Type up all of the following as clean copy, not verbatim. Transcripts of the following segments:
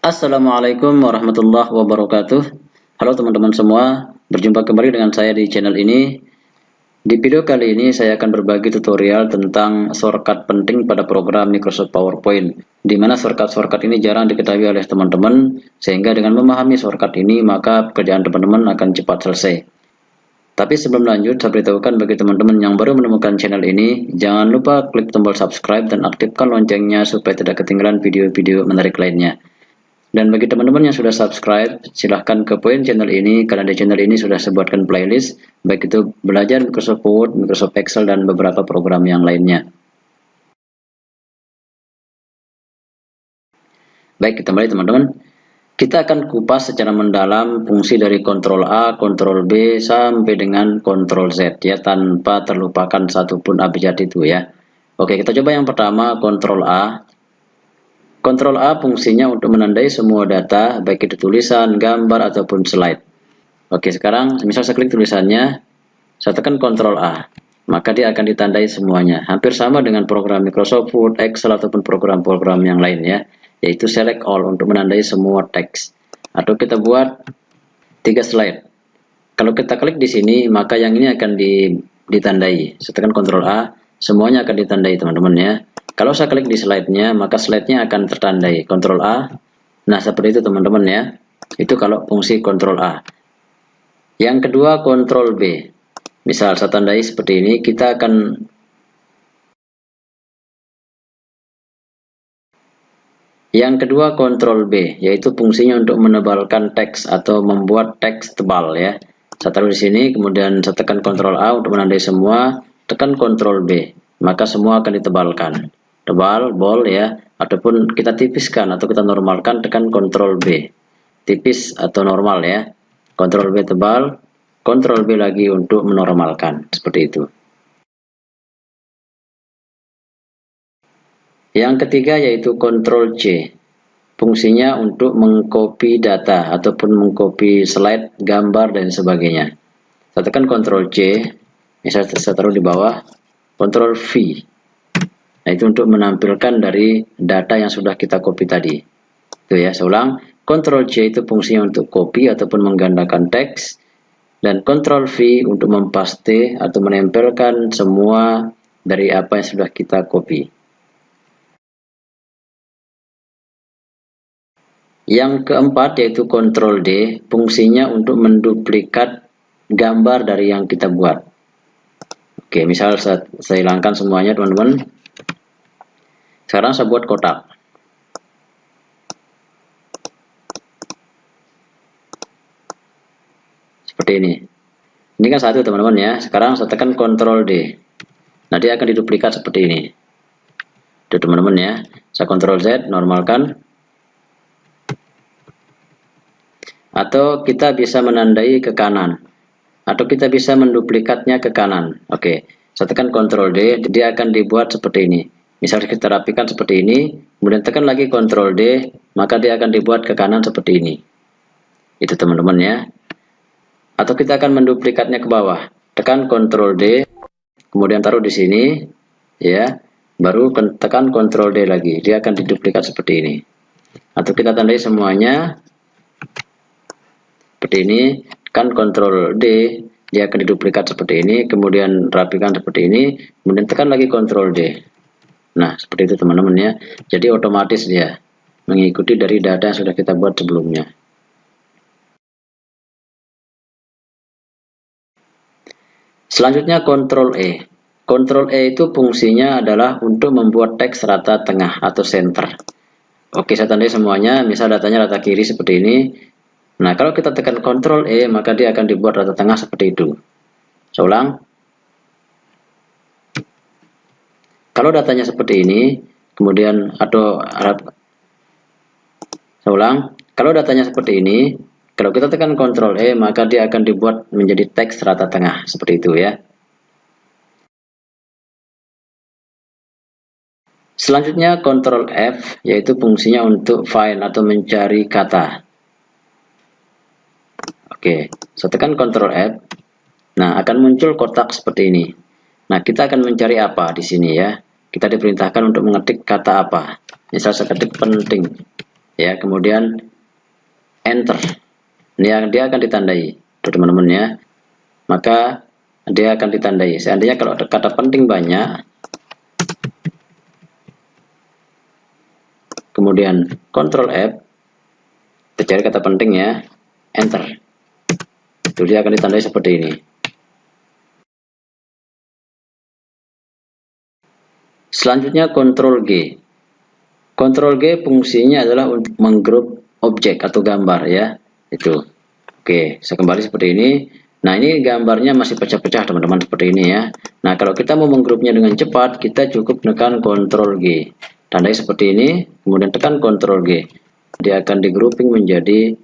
Assalamualaikum warahmatullahi wabarakatuh. Halo teman-teman semua, berjumpa kembali dengan saya di channel ini. Di video kali ini saya akan berbagi tutorial tentang shortcut penting pada program Microsoft PowerPoint, di mana shortcut ini jarang diketahui oleh teman-teman, sehingga dengan memahami shortcut ini maka pekerjaan teman-teman akan cepat selesai. Tapi sebelum lanjut, saya beritahukan bagi teman-teman yang baru menemukan channel ini, jangan lupa klik tombol subscribe dan aktifkan loncengnya supaya tidak ketinggalan video-video menarik lainnya. Dan bagi teman-teman yang sudah subscribe, silahkan ke poin channel ini, karena di channel ini sudah saya buatkan playlist, baik itu belajar Microsoft Word, Microsoft Excel, dan beberapa program yang lainnya. Baik, kita mulai teman-teman. Kita akan kupas secara mendalam fungsi dari Ctrl A, Ctrl B, sampai dengan Ctrl Z, ya, tanpa terlupakan satupun abjad itu ya. Oke, kita coba yang pertama, Ctrl A. Ctrl A fungsinya untuk menandai semua data, baik itu tulisan, gambar, ataupun slide. Oke, sekarang misal saya klik tulisannya, saya tekan Ctrl A, maka dia akan ditandai semuanya. Hampir sama dengan program Microsoft Word, Excel, ataupun program-program yang lain ya, yaitu Select All untuk menandai semua teks. Atau kita buat 3 slide. Kalau kita klik di sini, maka yang ini akan ditandai. Saya tekan Ctrl A, semuanya akan ditandai teman-teman ya. Kalau saya klik di slide-nya, maka slide-nya akan tertandai. Ctrl A. Nah, seperti itu teman-teman ya. Itu kalau fungsi Ctrl A. Yang kedua, Ctrl B. Misal saya tandai seperti ini, kita akan yang kedua Ctrl B, yaitu fungsinya untuk menebalkan teks atau membuat teks tebal ya. Saya taruh di sini, kemudian saya tekan Ctrl A untuk menandai semua, tekan Ctrl B, maka semua akan ditebalkan. Tebal, bold ya, ataupun kita tipiskan atau kita normalkan, tekan Ctrl B. Tipis atau normal ya. Ctrl B tebal, Ctrl B lagi untuk menormalkan, seperti itu. Yang ketiga yaitu Ctrl C. Fungsinya untuk mengcopy data ataupun mengcopy slide, gambar, dan sebagainya. Saya tekan Ctrl C, misalnya saya taruh di bawah, Ctrl V. Nah, itu untuk menampilkan dari data yang sudah kita copy tadi. Itu ya, saya ulang. Ctrl C itu fungsinya untuk copy ataupun menggandakan teks, dan Ctrl V untuk mempaste atau menempelkan semua dari apa yang sudah kita copy. Yang keempat yaitu Ctrl D, fungsinya untuk menduplikat gambar dari yang kita buat. Oke, misal saya hilangkan semuanya teman-teman. Sekarang saya buat kotak. Seperti ini. Ini kan satu teman-teman ya. Sekarang saya tekan Ctrl D. Nah, dia akan diduplikat seperti ini. Itu teman-teman ya. Saya Ctrl Z, normalkan. Atau kita bisa menandai ke kanan. Atau kita bisa menduplikatnya ke kanan. Oke, saya tekan Ctrl D, dia akan dibuat seperti ini. Misalnya kita rapikan seperti ini, kemudian tekan lagi Ctrl D, maka dia akan dibuat ke kanan seperti ini. Itu teman-teman ya. Atau kita akan menduplikatnya ke bawah. Tekan Ctrl D, kemudian taruh di sini, ya. Baru tekan Ctrl D lagi, dia akan diduplikat seperti ini. Atau kita tandai semuanya seperti ini, tekan Ctrl D, dia akan diduplikat seperti ini, kemudian rapikan seperti ini, kemudian tekan lagi Ctrl D. Nah, seperti itu teman-teman ya. Jadi otomatis dia mengikuti dari data yang sudah kita buat sebelumnya. Selanjutnya Ctrl E. Ctrl E itu fungsinya adalah untuk membuat teks rata tengah atau center. Oke, saya tandai semuanya, misal datanya rata kiri seperti ini. Nah, kalau kita tekan Ctrl E, maka dia akan dibuat rata tengah seperti itu. Saya ulang. Kalau datanya seperti ini, kemudian saya ulang. Kalau datanya seperti ini, kalau kita tekan Ctrl E, maka dia akan dibuat menjadi teks rata tengah seperti itu ya. Selanjutnya Ctrl F, yaitu fungsinya untuk find atau mencari kata. Oke, saya tekan Ctrl F. Nah, akan muncul kotak seperti ini. Nah, kita akan mencari apa di sini ya. Kita diperintahkan untuk mengetik kata apa. Misal saya ketik penting. ya, kemudian enter. Ini dia akan ditandai, teman-teman ya. Maka dia akan ditandai. Seandainya kalau ada kata penting banyak, kemudian Ctrl F, kita cari kata penting ya, enter. Itu dia akan ditandai seperti ini. Selanjutnya Ctrl G. Ctrl G fungsinya adalah untuk menggrup objek atau gambar ya. Itu. Oke, saya kembali seperti ini. Nah, ini gambarnya masih pecah-pecah teman-teman seperti ini ya. Nah, kalau kita mau menggrupnya dengan cepat, kita cukup tekan Ctrl G. Tandai seperti ini, kemudian tekan Ctrl G. Dia akan di-grouping menjadi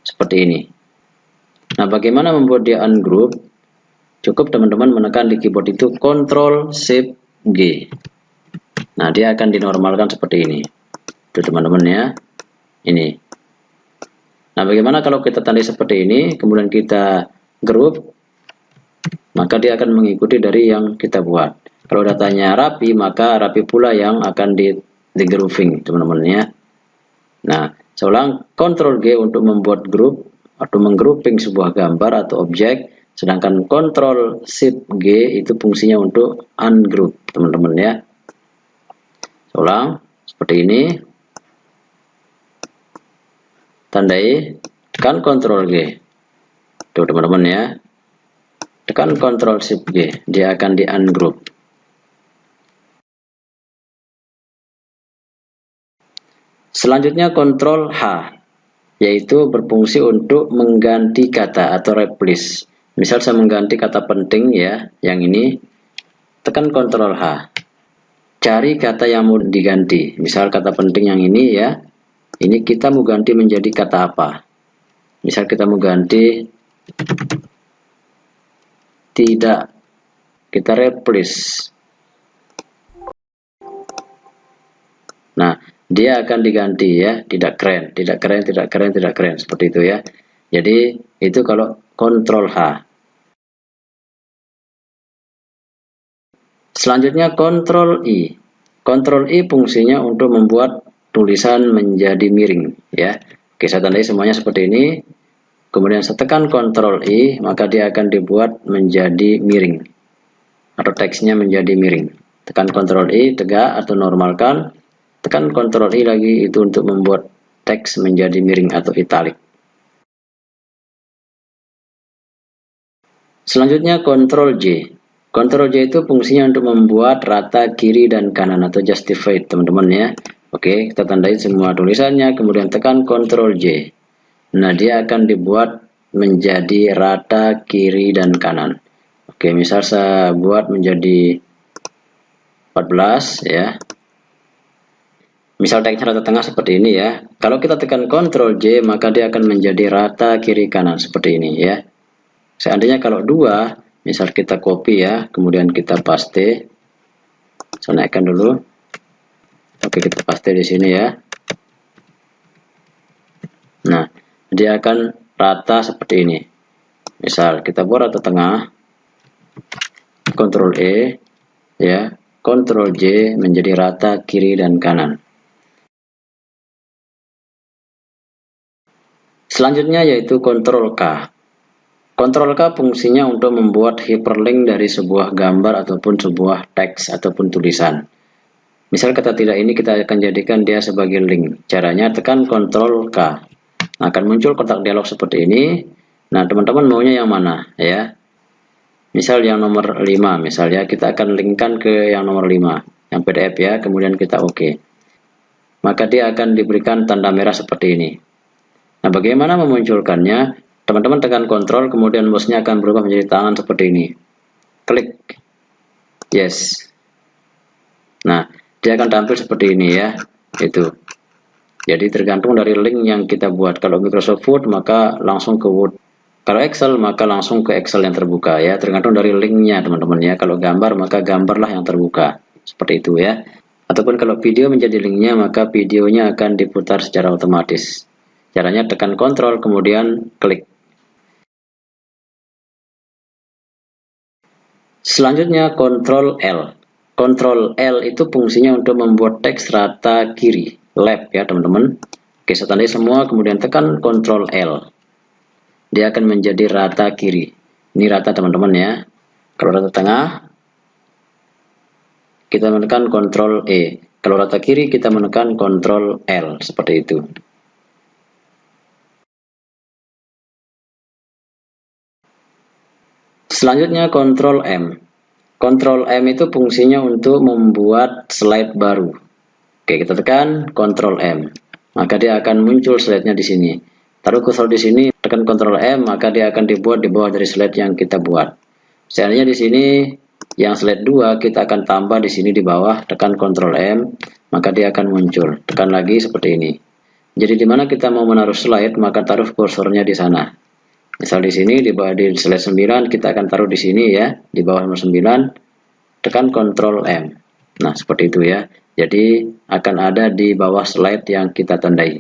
seperti ini. Nah, bagaimana membuat dia ungroup? Cukup teman-teman menekan di keyboard itu Ctrl Shift G. Nah, dia akan dinormalkan seperti ini. Itu teman-teman ya. Ini. Nah, bagaimana kalau kita tandai seperti ini, kemudian kita group, maka dia akan mengikuti dari yang kita buat. Kalau datanya rapi, maka rapi pula yang akan di grouping, teman-teman ya. Nah, saya ulang, Ctrl G untuk membuat grup atau menggrouping sebuah gambar atau objek, sedangkan Ctrl Shift G itu fungsinya untuk ungroup, teman-teman ya. Saya ulang, seperti ini. Tandai, tekan Ctrl G. Tuh teman-teman ya. Tekan Ctrl Shift G, dia akan di ungroup. Selanjutnya Ctrl H, yaitu berfungsi untuk mengganti kata atau replace. Misal saya mengganti kata penting ya, yang ini, tekan Ctrl H. Cari kata yang mau diganti. Misal kata penting yang ini ya, ini kita mau ganti menjadi kata apa? Misal kita mau ganti tidak, kita replace. Nah, dia akan diganti ya, tidak keren, tidak keren, tidak keren, tidak keren, seperti itu ya. Jadi itu kalau Ctrl H. Selanjutnya Ctrl I. Ctrl I fungsinya untuk membuat tulisan menjadi miring ya. Oke, saya tandai semuanya seperti ini. Kemudian saya tekan Ctrl I, maka dia akan dibuat menjadi miring atau teksnya menjadi miring. Tekan Ctrl I tegak atau normalkan. Tekan Ctrl I lagi itu untuk membuat teks menjadi miring atau italic. Selanjutnya Ctrl J. Ctrl J itu fungsinya untuk membuat rata kiri dan kanan atau justified, teman-teman ya. Oke, kita tandai semua tulisannya, kemudian tekan Ctrl J. Nah, dia akan dibuat menjadi rata kiri dan kanan. Oke, misal saya buat menjadi 14 ya. Misal teksnya rata tengah seperti ini ya. Kalau kita tekan Ctrl J, maka dia akan menjadi rata kiri kanan seperti ini ya. Seandainya kalau 2, misal kita copy ya, kemudian kita paste. Saya naikkan dulu. Oke, kita paste di sini ya. Nah, dia akan rata seperti ini. Misal kita buat rata tengah, Ctrl E ya, Ctrl J menjadi rata kiri dan kanan. Selanjutnya yaitu Ctrl K. Ctrl K fungsinya untuk membuat hyperlink dari sebuah gambar ataupun sebuah teks ataupun tulisan. Misal kata tidak ini kita akan jadikan dia sebagai link. Caranya tekan Ctrl K. Akan muncul kotak dialog seperti ini. Nah, teman-teman maunya yang mana ya? Misal yang nomor 5, misalnya kita akan linkkan ke yang nomor 5, yang PDF ya, kemudian kita oke. Maka dia akan diberikan tanda merah seperti ini. Nah, bagaimana memunculkannya? Teman-teman tekan Ctrl, kemudian mouse-nya akan berubah menjadi tangan seperti ini. Klik. Yes. Nah, dia akan tampil seperti ini ya. Itu. Jadi tergantung dari link yang kita buat. Kalau Microsoft Word maka langsung ke Word. Kalau Excel maka langsung ke Excel yang terbuka ya. Tergantung dari linknya teman-teman ya. Kalau gambar maka gambarlah yang terbuka. Seperti itu ya. Ataupun kalau video menjadi linknya maka videonya akan diputar secara otomatis. Caranya tekan Ctrl kemudian klik. Selanjutnya Ctrl L. Ctrl L itu fungsinya untuk membuat teks rata kiri, left ya teman-teman. Oke, saya tandai semua, kemudian tekan Ctrl L. Dia akan menjadi rata kiri. Ini rata teman-teman ya. Kalau rata tengah, kita menekan Ctrl E. Kalau rata kiri, kita menekan Ctrl L. Seperti itu. Selanjutnya Ctrl M. Ctrl M itu fungsinya untuk membuat slide baru. Oke, kita tekan Ctrl M. Maka dia akan muncul slide-nya di sini. Taruh kursor di sini, tekan Ctrl M, maka dia akan dibuat di bawah dari slide yang kita buat. Seandainya di sini yang slide 2 kita akan tambah di sini di bawah, tekan Ctrl M, maka dia akan muncul. Tekan lagi seperti ini. Jadi di mana kita mau menaruh slide, maka taruh kursornya di sana. Misal di sini di bawah di slide 9 kita akan taruh di sini ya, di bawah nomor 9, tekan Ctrl M. Nah, seperti itu ya. Jadi akan ada di bawah slide yang kita tandai.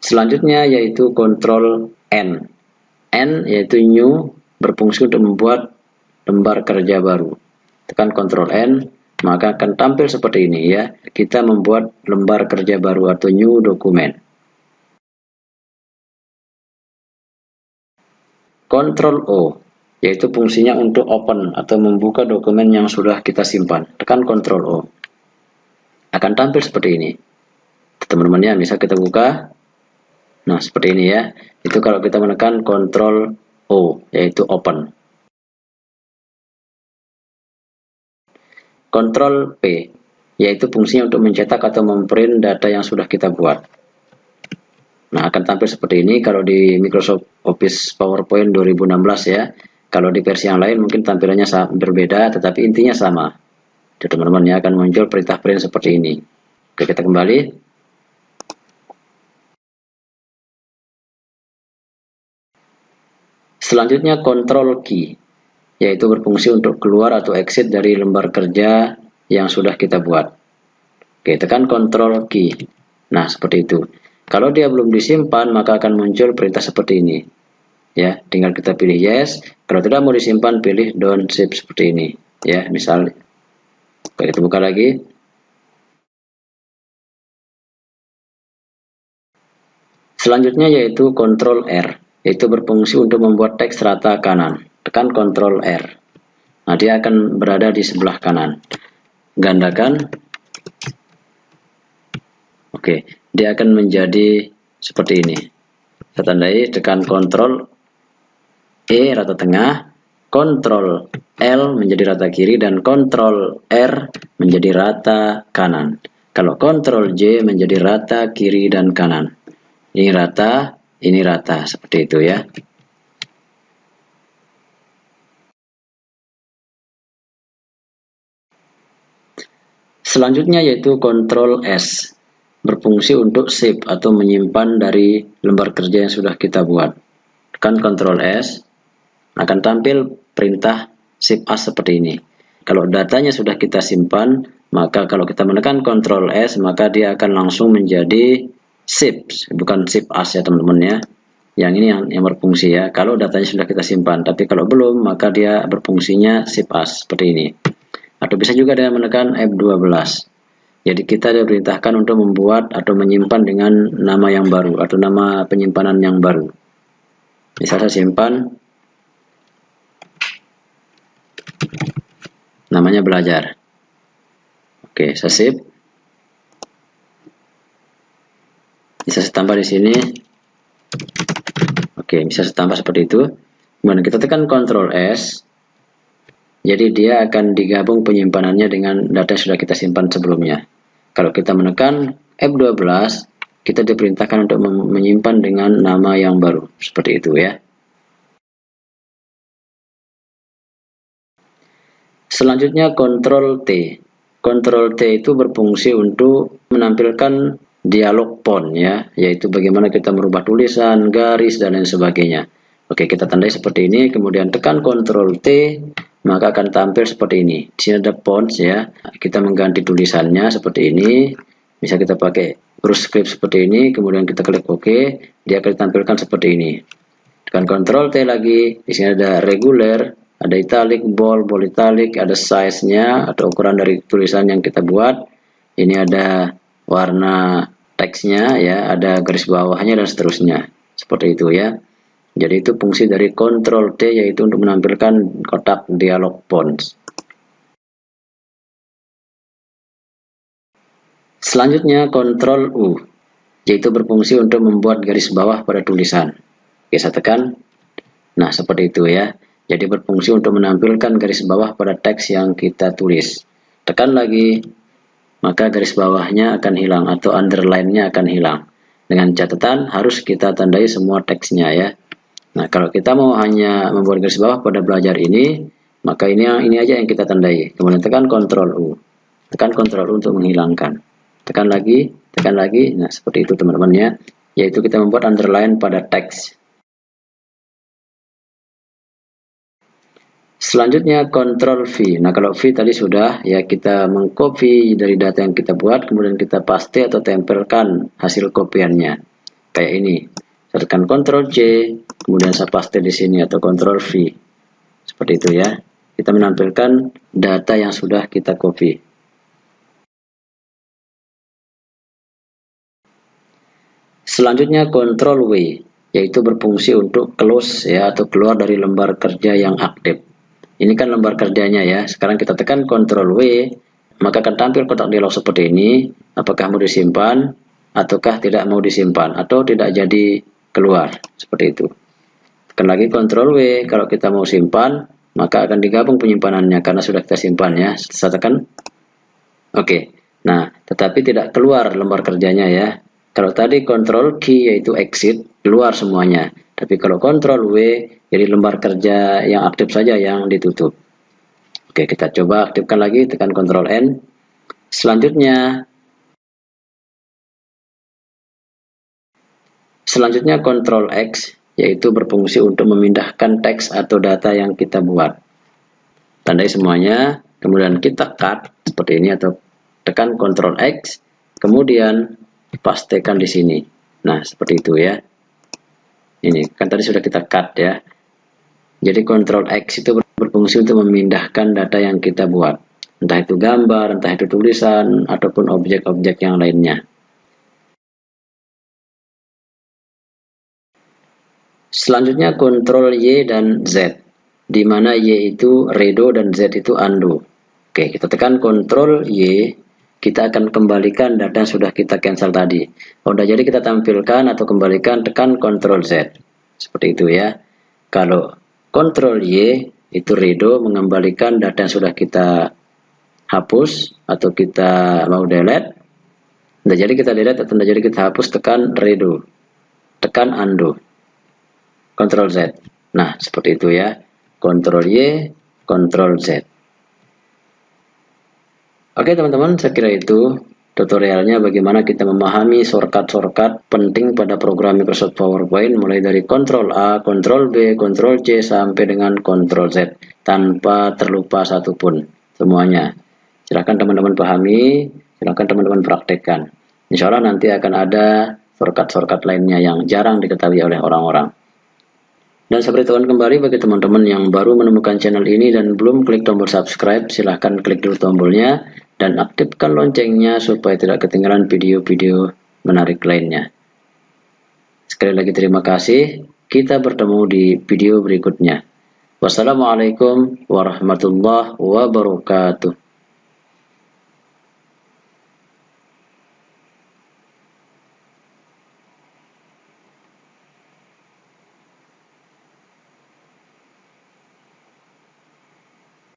Selanjutnya yaitu Ctrl N. N yaitu New, berfungsi untuk membuat lembar kerja baru. Tekan Ctrl N, maka akan tampil seperti ini ya. Kita membuat lembar kerja baru atau new dokumen. Ctrl O, yaitu fungsinya untuk open atau membuka dokumen yang sudah kita simpan. Tekan Ctrl O. Akan tampil seperti ini. Teman-teman ya, bisa kita buka. Nah, seperti ini ya. Itu kalau kita menekan Ctrl O, yaitu open. Ctrl P, yaitu fungsinya untuk mencetak atau memprint data yang sudah kita buat. Nah, akan tampil seperti ini kalau di Microsoft Office PowerPoint 2016 ya. Kalau di versi yang lain mungkin tampilannya berbeda, tetapi intinya sama. Jadi teman-teman ya, akan muncul perintah print seperti ini. Oke, kita kembali. Selanjutnya Ctrl Key, yaitu berfungsi untuk keluar atau exit dari lembar kerja yang sudah kita buat. Oke, tekan Ctrl Key. Nah, seperti itu. Kalau dia belum disimpan, maka akan muncul perintah seperti ini. Ya, tinggal kita pilih yes. Kalau tidak mau disimpan, pilih don't save seperti ini. Ya, misal. Oke, kita buka lagi. Selanjutnya yaitu Ctrl R, yaitu berfungsi untuk membuat teks rata kanan. Tekan Ctrl R. Nah, dia akan berada di sebelah kanan. Gandakan. Oke, dia akan menjadi seperti ini. Saya tandai, tekan Ctrl E rata tengah, Ctrl L menjadi rata kiri, dan Ctrl R menjadi rata kanan. Kalau Ctrl J menjadi rata kiri dan kanan. Ini rata, seperti itu ya. Selanjutnya yaitu Ctrl S, berfungsi untuk save atau menyimpan dari lembar kerja yang sudah kita buat. Tekan Ctrl S, akan tampil perintah save as seperti ini. Kalau datanya sudah kita simpan, maka kalau kita menekan Ctrl S, maka dia akan langsung menjadi save, bukan save as ya teman-teman ya. Yang ini yang berfungsi ya. Kalau datanya sudah kita simpan, tapi kalau belum, maka dia berfungsinya save as seperti ini. Atau bisa juga dengan menekan F12. Jadi kita diperintahkan untuk membuat atau menyimpan dengan nama yang baru atau nama penyimpanan yang baru. Misal saya simpan namanya belajar. Oke, saya save. Bisa saya tambah di sini. Oke, bisa saya tambah seperti itu. Kemudian kita tekan Ctrl S. Jadi dia akan digabung penyimpanannya dengan data yang sudah kita simpan sebelumnya. Kalau kita menekan F12, kita diperintahkan untuk menyimpan dengan nama yang baru. Seperti itu ya. Selanjutnya Ctrl T. Ctrl T itu berfungsi untuk menampilkan dialog font ya, yaitu bagaimana kita merubah tulisan, garis, dan lain sebagainya. Oke, kita tandai seperti ini, kemudian tekan Ctrl T, maka akan tampil seperti ini. Di sini ada fonts ya. Kita mengganti tulisannya seperti ini. Bisa kita pakai huruf script seperti ini, kemudian kita klik OK, dia akan ditampilkan seperti ini. Tekan Ctrl T lagi. Di sini ada regular, ada italic, bold italic, ada size-nya atau ukuran dari tulisan yang kita buat. ini ada warna teksnya ya, ada garis bawahnya dan seterusnya. Seperti itu ya. Jadi itu fungsi dari Ctrl D, yaitu untuk menampilkan kotak dialog fonts. Selanjutnya Ctrl U, yaitu berfungsi untuk membuat garis bawah pada tulisan. Oke, saya tekan. Nah, seperti itu ya. Jadi berfungsi untuk menampilkan garis bawah pada teks yang kita tulis. Tekan lagi, maka garis bawahnya akan hilang atau underline-nya akan hilang. Dengan catatan harus kita tandai semua teksnya ya. Nah, kalau kita mau hanya membuat garis bawah pada belajar ini, maka ini aja yang kita tandai. Kemudian tekan Ctrl U. Tekan Ctrl U untuk menghilangkan. Tekan lagi. Nah, seperti itu teman-teman ya. Yaitu kita membuat underline pada teks. Selanjutnya Ctrl V. Nah, kalau V tadi sudah ya, kita mengcopy dari data yang kita buat, kemudian kita paste atau tempelkan hasil kopiannya. Kayak ini. Saya tekan Ctrl C, kemudian saya paste di sini atau Ctrl V. Seperti itu ya. Kita menampilkan data yang sudah kita copy. Selanjutnya Ctrl W, yaitu berfungsi untuk close ya, atau keluar dari lembar kerja yang aktif. Ini kan lembar kerjanya ya. Sekarang kita tekan Ctrl W, maka akan tampil kotak dialog seperti ini. Apakah mau disimpan ataukah tidak mau disimpan, atau tidak jadi keluar, seperti itu. Tekan lagi Ctrl W, kalau kita mau simpan, maka akan digabung penyimpanannya karena sudah kita simpan ya. Saya tekan Oke. Nah, tetapi tidak keluar lembar kerjanya ya. Kalau tadi Ctrl key yaitu exit, keluar semuanya. Tapi kalau Ctrl W, jadi lembar kerja yang aktif saja yang ditutup. Oke, kita coba aktifkan lagi, tekan Ctrl N. Selanjutnya Ctrl X, yaitu berfungsi untuk memindahkan teks atau data yang kita buat. Tandai semuanya, kemudian kita cut seperti ini atau tekan Ctrl X, kemudian pastekan di sini. Nah, seperti itu ya. Ini kan tadi sudah kita cut ya. Jadi Ctrl X itu berfungsi untuk memindahkan data yang kita buat. Entah itu gambar, entah itu tulisan, ataupun objek-objek yang lainnya. Selanjutnya Ctrl Y dan Z, di mana Y itu redo dan Z itu undo. Oke, kita tekan Ctrl Y, kita akan kembalikan data yang sudah kita cancel tadi. Udah jadi kita tampilkan atau kembalikan, tekan Ctrl Z. Seperti itu ya. Kalau Ctrl Y itu redo, mengembalikan data yang sudah kita hapus atau kita mau delete. Udah jadi kita delete atau udah jadi kita hapus, tekan redo. Tekan undo. Ctrl Z. Nah, seperti itu ya. Ctrl Y, Ctrl Z. Oke teman-teman, saya kira itu tutorialnya bagaimana kita memahami shortcut penting pada program Microsoft PowerPoint, mulai dari Ctrl A, Ctrl B, Ctrl C sampai dengan Ctrl Z, tanpa terlupa satupun semuanya. Silahkan teman-teman pahami, silahkan teman-teman praktekkan. Insya Allah nanti akan ada shortcut lainnya yang jarang diketahui oleh orang-orang. Dan saya beritahukan kembali bagi teman-teman yang baru menemukan channel ini dan belum klik tombol subscribe, silahkan klik dulu tombolnya dan aktifkan loncengnya supaya tidak ketinggalan video-video menarik lainnya. Sekali lagi terima kasih, kita bertemu di video berikutnya. Wassalamualaikum warahmatullahi wabarakatuh.